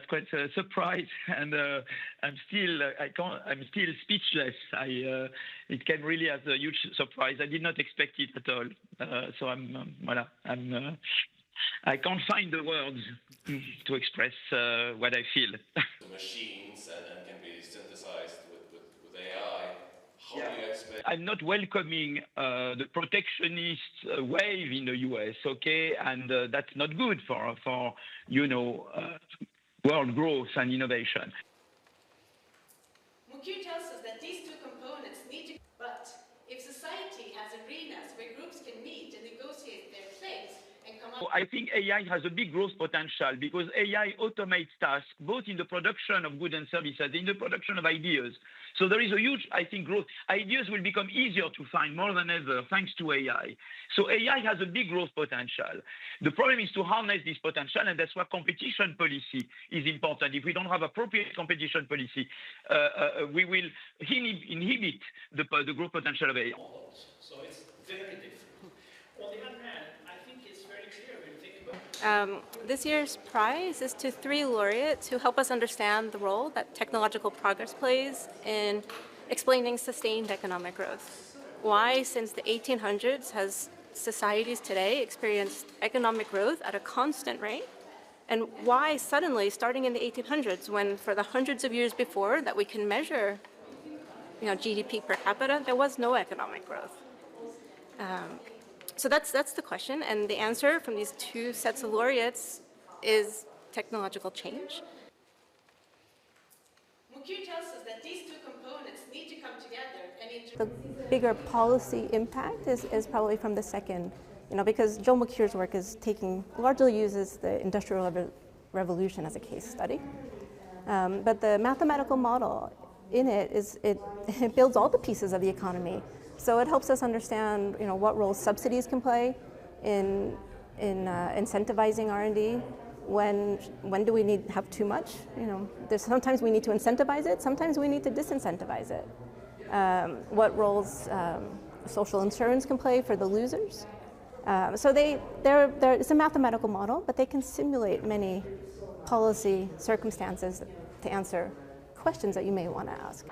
quite a surprise, and I'm still speechless. It came really as a huge surprise. I did not expect it at all. So I can't find the words to express what I feel. The machines and can be synthesized with AI. How do you expect? I'm not welcoming the protectionist wave in the US, okay, and that's not good for world growth and innovation. McHugh tells us that these two components need to, but if society has arenas where groups can meet and negotiate their place and come up. I think AI has a big growth potential because AI automates tasks both in the production of goods and services, in the production of ideas. So there is a huge, I think, growth. Ideas will become easier to find more than ever thanks to AI. So AI has a big growth potential. The problem is to harness this potential, and that's why competition policy is important. If we don't have appropriate competition policy, we will inhibit the growth potential of AI. So it's very different. On the other hand, I think it's very clear when you think about this year's prize is to 3 laureates who help us understand the role that technological progress plays in explaining sustained economic growth. Why, since the 1800s, has societies today experienced economic growth at a constant rate? And why suddenly, starting in the 1800s, when for the hundreds of years before that we can measure GDP per capita, there was no economic growth. So that's the question, and the answer from these 2 sets of laureates is technological change. McHugh tells us that these 2 components need to come together and The bigger policy impact is probably from the second, because Joe McHugh's work largely uses the Industrial Revolution as a case study. But the mathematical model in it it builds all the pieces of the economy. So it helps us understand, what role subsidies can play in incentivizing R&D. When do we have too much? Sometimes we need to incentivize it. Sometimes we need to disincentivize it. What roles social insurance can play for the losers. So it's a mathematical model, but they can simulate many policy circumstances to answer questions that you may want to ask.